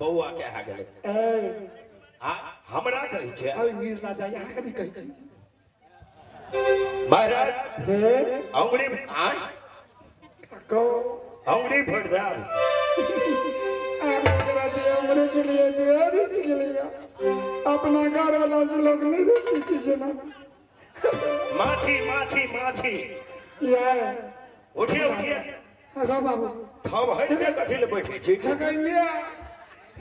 बौआ के आ गेलै ए हमरा कहै छै अरे नीरला जाय अहाँ कथी कहै छी महाराज हे अंगुरी को अंगुरी फोड़ दे आगे करा दे हमरे से लिए दे और इसके लिए अपना घर वाला से लोग नहीं रुसी से ना माछी माछी माछी ये उठिए उठिए अगा बाबू थब हट के कथि ले बैठे छी हगैया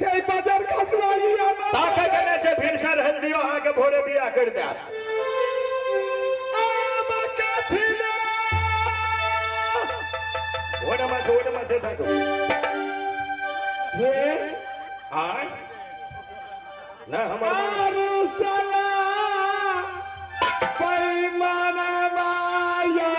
हे बाजार खसवाई आना ताके देने छै भिनसर हेल दियो अहाँ के भोरे बियाह कर दे ओडे मत दे दो हे हां ना हमर अरुसला पैमाना माया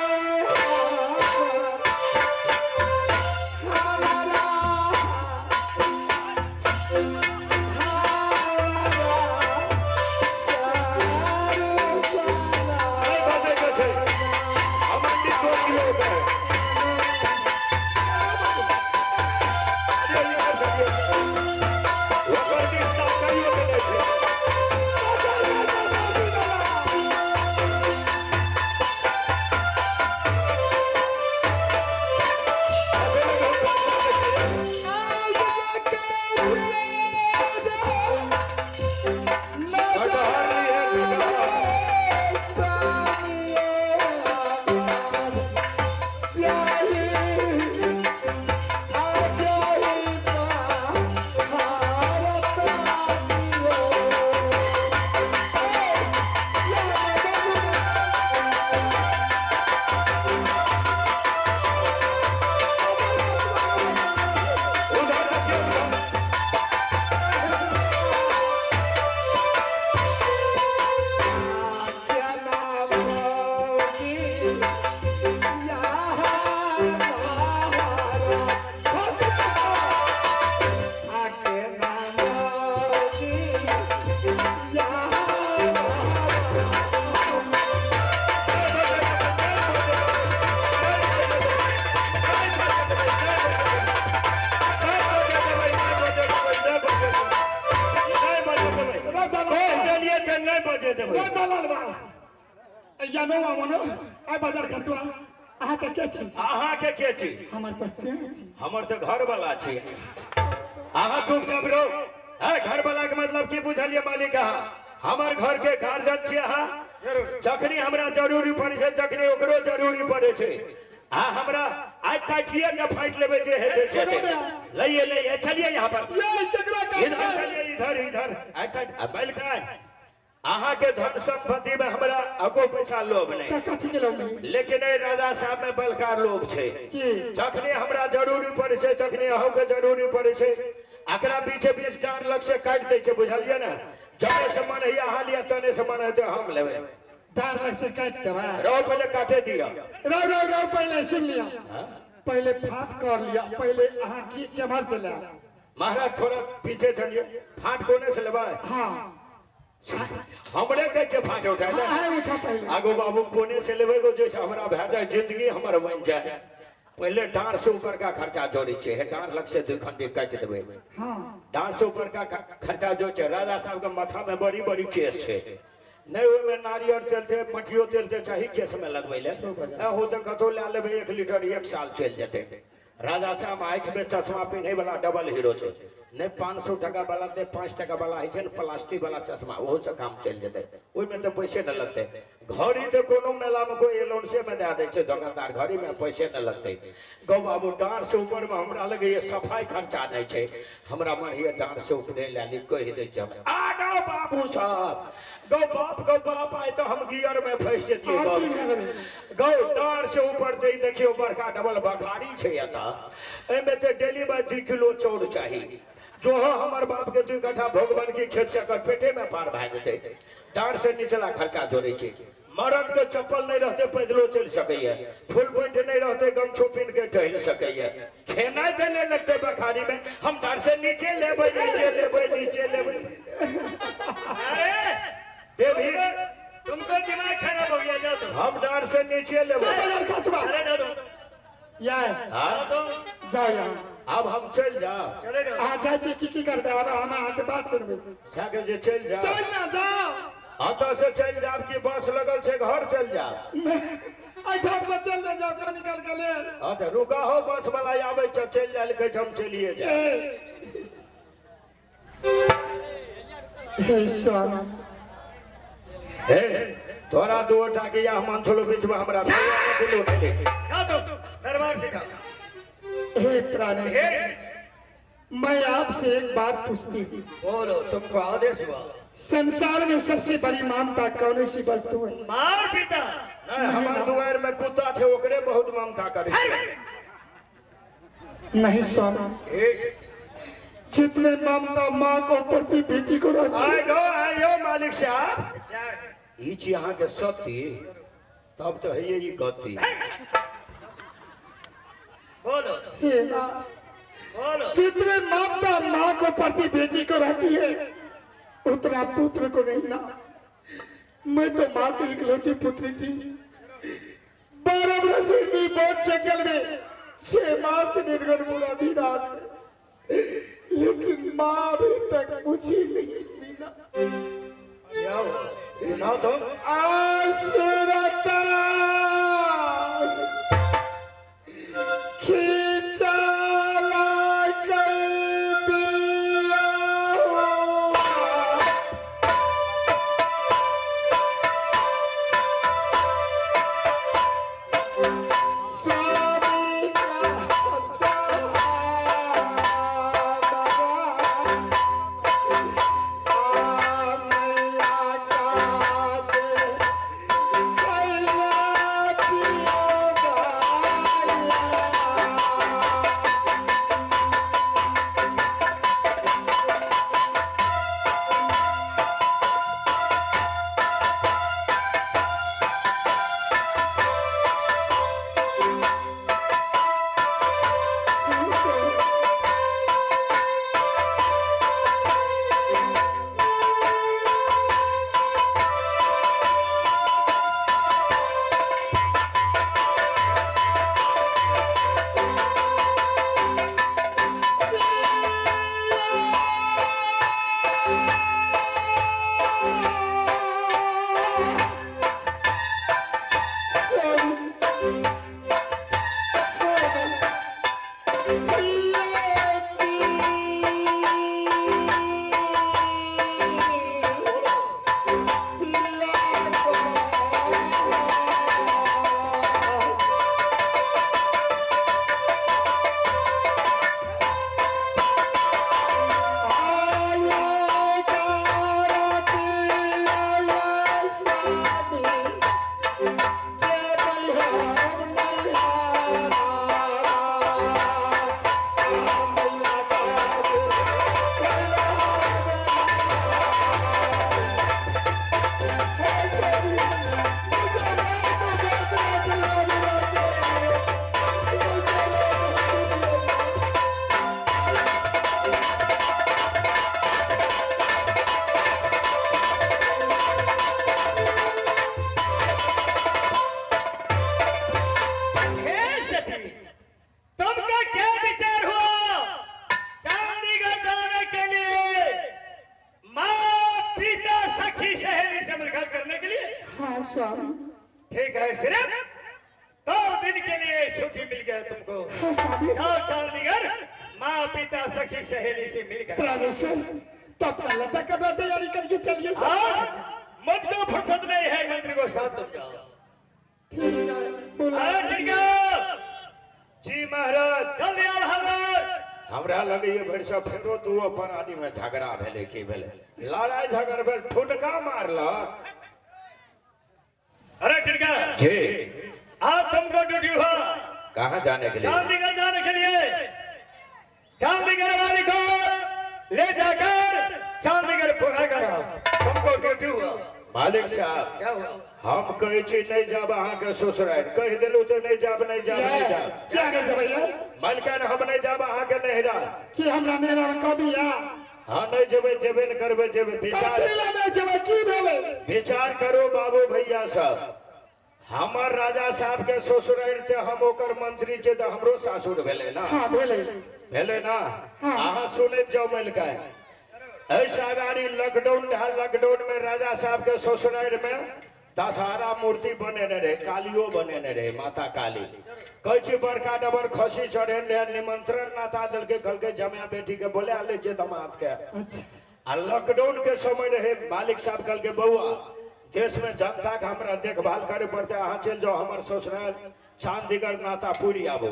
हमर तो घर वाला छी अहाँ चुपचाप रहो है घर वाला के मतलब की बुझलिए मालिक हमर घर के गार्जियन छी अहाँ जखनी हमरा जरूरी पड़े छै जखनी ओकरो जरूरी पड़े छै हमरा आइ काटिए के फाइट लेबे जे हेते से लइए लइए चलिए यहां पर इधर इधर आइ काट बैल का अहाँ के धन संपत्ति में हमरा अगो पैसा लोभ नहीं लेकिन राजा साहब में बलकार लोभ छै जखनी हमरा जरूरी पड़े छै तखनी अहू के जरूरी पड़े छै एकरा पीछे बीच डार लग से काट दे छै बुझलिए ना जने से मन है अहाँ लिया तने से मन है तो हम लेबे डार लग से काट देबा रो पहले काटे दिया रो पहले सुन लिया पहले फाट कर लिया पहले अहाँ की केमहर से ले महाराज थोड़ा पीछे चलिए फाट कोने से लेबा हां हमरे के फाट उठाए आगो बाबू कोने से लेबे गो जैसे हमरा भए जाए जिंदगी हमर बन जाए पहले डांर से ऊपर का खर्चा जोड़ी छे है डांर लग से 2 घंटे काट देबे हां डांर से ऊपर का खर्चा जो छे राजा साहब के माथा में बड़ी बड़ी केस छे नहीं ओय में नारियल तेल थे मठियो तेल थे चाही केस में लगबै ले हो त कतो ले लेबे 1 लीटर 1 साल चल जते राजा साहब आंख में चश्मा पहने वाला डबल हीरो छे नहीं 500 टका वाला नहीं 5 टका वाला है प्लास्टिक वाला चश्मा वो से काम चल जते ओय में तो पैसे न लगते घड़ी तो कोनो मेला में कोई लोन से में दे दे छे दुकानदार घड़ी में पैसे न लगते गौ बाबू डांर से ऊपर में हमरा लगे ये सफाई खर्चा नहीं छे हमरा मन ये डांर से ऊपर ले ली कह दे जब आ गो बाबू साहब गौ बाप आए तो हम गियर में फंस जतिए गौ डांर से ऊपर दे देखियो बड़का डबल बखारी छे एता एमे ते डेली में 2 किलो चौड़ चाहिए जो हमार बाप के 2 कट्ठा भगवान की खेत से पेटे में पार भाग जेते डांर से निचला खर्चा जोड़े छे मर्द के चप्पल नहीं रहते पैदलो चल सकैया फुल पैंट नहीं रहते गमछो पिन के टहल सकैया खेना चले लगते बखारी में हम डांर से नीचे लेबै अरे देवी तुमको दिमाग खराब हो गया जा तो हम डांर से नीचे लेबै अरे हां जाओ अब हम चल जा आ जा की करबे अब हम हाथ बात सुनबे साके जे चल जा चल ना जाओ आता से चल जा कि बस लगल छे घर चल जा आई घर से चल ना जाओ का निकाल के ले हां तो रुका हो बस वाला आवे छ चल जा ले हम चलिए जा हे स्वामी हे तोरा दो टाके या मन छोड़ो बीच में हमरा भैया ने दिलो के लेके जा तो दरबार से जा। हे प्राणेश्वर मैं आपसे एक बात पूछती हूँ बोलो तुमको आदेश हुआ। संसार में सबसे बड़ी ममता कौन सी वस्तु है मार पिता नहीं हमार दुआर में कुत्ता छे ओकरे बहुत ममता करे नहीं स्वामी जितने ममता माँ को प्रति बेटी को रहती है आयो मालिक साहब ई छी अहाँ के सती तब तो है ये गति बोलो हे ना बोलो जितने ममता माँ को प्रति बेटी को रहती है उतना पुत्र को नहीं ना मैं तो माँ की इकलौती पुत्री थी 12 वर्ष की बहुत जंगल में 6 मास निर्गुण मुड़ा दी रात में लेकिन माँ अभी तक मुझे नहीं मिला सुनाओ तो आसुरता खिंचाला कर पिया स्वामी का ठीक है, सिर्फ 2 दिन के लिए छुट्टी मिल गया तुमको। जाओ चंडीगढ़, माँ पिता सखी सहेली से मिलकर। तो अपना लता का तैयारी करके चलिए। मुझको फुर्सत नहीं है, मंत्री को साथ तुम जाओ। ठीक है जी महाराज। जल्दी आओ महाराज। हमरा लगे ये भर सब फेरो दू अपन आदमी में झगड़ा भेले की भेले, लड़ाई झगड़ भेल, ठुटका मारला। अरे टिड़का जी आज तुमको ड्यूटी हुआ कहाँ जाने के लिए? चंडीगढ़ जाने के लिए। चंडीगढ़ वाली को ले जाकर चंडीगढ़ पूरा करो, तुमको ड्यूटी हुआ। मालिक साहब क्या हुआ? हम कहे छी नहीं जाब अहाँ के ससुराल, कह दिलू तो नहीं जाब नहीं जाब नहीं जाब। क्या नहीं जाब भैया? मालिकान हम नहीं जाब अहाँ के नहिरा कि हमरा नहिरा कभी आ हाँ नहीं जेबे जेबे न करबे जेबे विचार नहीं जेबे की भेले विचार करो बाबू भैया सब। हमार राजा साहब के ससुराल थे, हम ओकर मंत्री छे तो हमरो सासुर भेले ना। हां भेले भेले ना हाँ। अहाँ सुनैत जाओ मिलके ऐसा गाड़ी लॉकडाउन लॉकडाउन में राजा साहब के ससुराल में दशहरा मूर्ति बनेने रहे, कालियो बनेने रहे, माता काली। कहै छी बड़का डबर खसी चढ़े रहे, निमंत्रण नाता दल के कल के जमाया बेटी के बोले आले जे दामाद के। अच्छा आ लॉकडाउन के समय रहे, मालिक साहब कल के बउआ देश में जनता के हमरा देखभाल करे पड़ते, अहाँ चल जाओ हमार ससुराल चांदीगढ़ नाता पूरी आबो।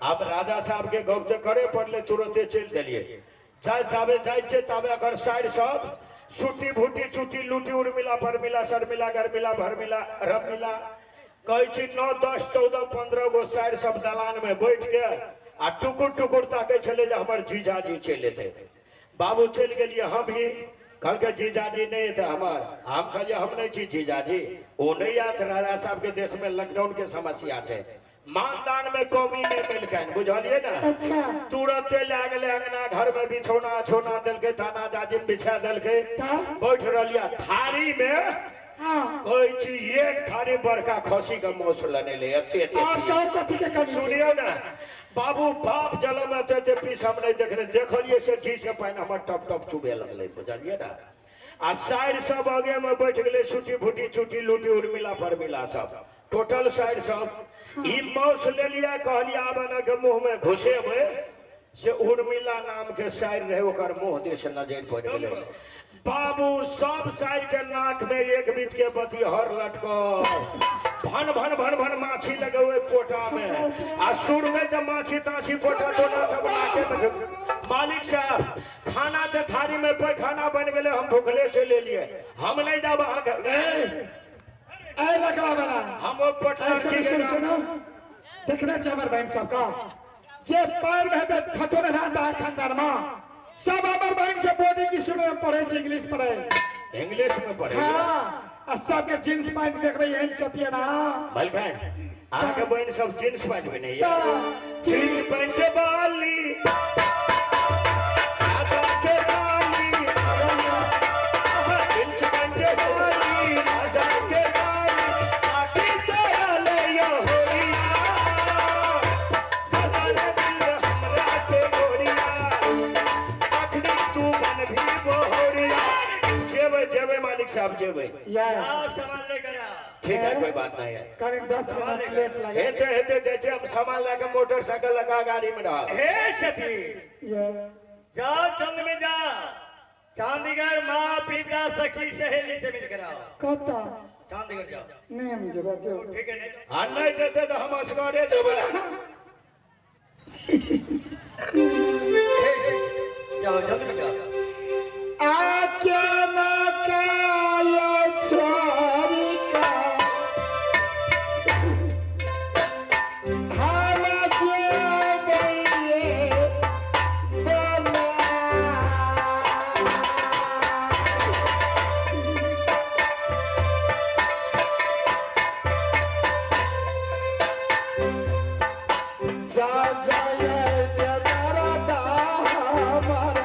अब राजा साहब के गप तो करे पड़ले, तुरंते चल दिलिए। जाए ताबे अगर साइड सब छुट्टी भूटी चुटी लूटी उर्मिला परमिला शर्मिला गरमिला भरमिला रमिला कहे छी 9 10 14 15 गो साइड सब दलान में बैठ के आ टुकुर टुकुर ताके चले जा हमर जीजाजी चले थे। बाबू चल गेलिए, हम भी कल के जीजाजी नहीं थे हमार, हम कहलिए हम नहीं छी जीजाजी, वो नहीं आते। राजा साहब के देश में लॉकडाउन के समस्या थे, मानदान में कमी नहीं मिलके, बुझलिए ना। अच्छा तुरंते ले गए अंगना घर में बिछौना छोना दिल के थाना जाजिम बिछा दिल के बैठ रहिया थारी में। हाँ कोई चीज एक थारी बड़का खसी का मौस लने ले और क्या कथी के कमी सुनियो ना बाबू बाप जलम एते पीस हम नहीं देख रहे, देखलिए से जी से पानी हमर टप टप चुबे लगले, बुझलिए ना। आ साइड सब आगे में बैठ गए छुटी फुटी चुटी लूटी उर्मिला परमिला सब टोटल साइड सब ई मौस ले लिया। कहलिया आबन के मुंह में घुसे में से उर्मिला नाम के साइड रहे, ओकर मुंह देश नजर पड़ गेले। बाबू सब साइड के नाक में एक बीत के बती हर लटको भन भन भन भन माछी लगे हुए पोटा में। आ सुर में जब माछी ताछी पोटा दोना सब नाके में। मालिक साहब खाना के थारी में कोई खाना बन गए, हम भूखले चले लिए, हम नहीं जाब ऐ लगवा वाला हम वो पटना की सुनो देखना चाहिए हमारे बहन सब का जे पैर में है खतो ने भाता खानदान में सब हमारे बहन से बोर्डिंग की सुने पढ़े इंग्लिश पढ़े, इंग्लिश में पढ़े। हाँ और सबके जींस पैंट देख रही है चटिया ना बलखन आगे बहन सब जींस पैंट में नहीं है, जींस पैंट वाली आधा के साली, जींस पैंट वाली आधा के साली, आटी तेरा ले यो होरिया, गगन दिल हमरा के गोरिया, अखनी तू बन भी बोरिया। जेबे मालिक साहब जेबे यार सामान लेकर आ। ठीक है, कोई बात नहीं है। करीब 10 मिनट लेट लगे हेते हेते जैसे हम सामान लाके मोटरसाइकिल लगा गाड़ी में रहा। हे शशि ये जाओ चंद में जा, चांदीगढ़ माँ पिता सखी सहेली से मिलकर आओ। कहता चांदीगढ़ जाओ। नहीं हम जब जो ठीक है नहीं हाँ नहीं देते तो हम असगरे देबे। जाओ जल्दी जाओ। आके ना काया छोरी का हम जेबे बना जा जा ये दरदा हमारा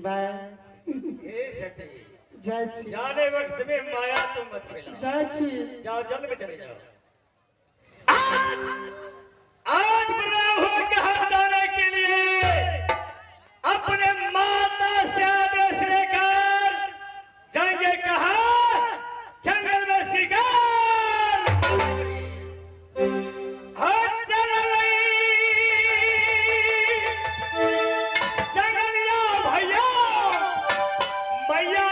बाय ए सच्ची जय छी जाने वक्त में माया तुम मत फैलाओ। जय छी जाओ जल्द में चले जाओ। आज प्रणाम हो कहा जाने के लिए अपने माता से आदेश लेकर जाएंगे कहा जंगल में शिकार। हर जंगलिया भैया मैया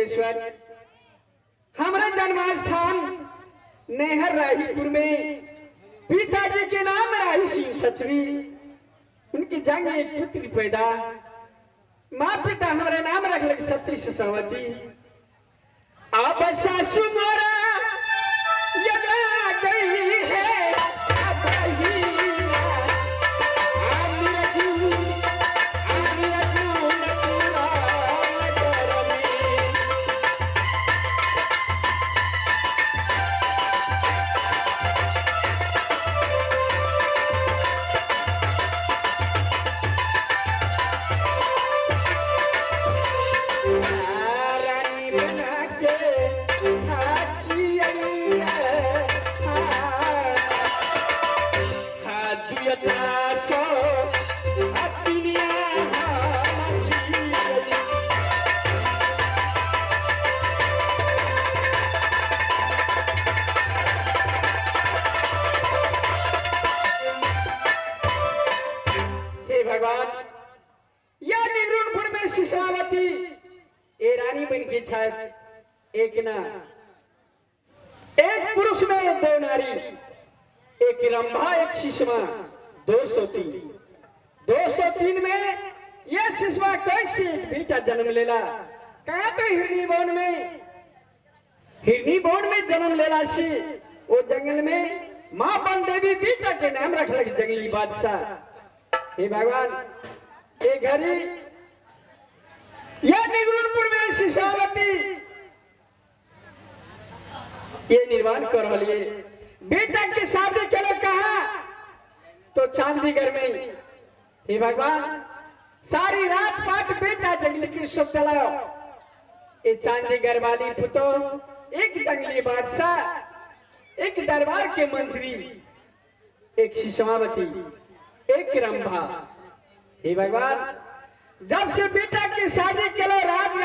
सिद्धेश्वर हमारा जन्मस्थान नेहर राहीपुर में पिताजी के नाम राही सिंह छत्री, उनकी जंग एक पुत्री पैदा, माँ पिता हमारे नाम रखल सती ससावती। अब सासू मोरा यदा गई है शिशावती ए रानी बन की छाप एक ना एक पुरुष में दो नारी, एक रंभा एक शिशमा, 203 में यह शिशमा कैसे बेटा जन्म लेला। कहा तो हिरनी बोन में जन्म लेला सी वो जंगल में माँ बन देवी बेटा के नाम रख लगी जंगली बादशाह। हे भगवान ये घड़ी यह निगुणपुर में शिशावती ये निर्माण कर रही बेटा की शादी के लिए कहा तो चांदीगढ़ में। हे भगवान सारी रात पाट बेटा जंगली की सब चलाओ। ये चांदीगढ़ वाली पुतो एक जंगली बादशाह, एक दरबार के मंत्री, एक शिशावती, एक रंभा। हे भगवान जब से बेटा की शादी के लिए राज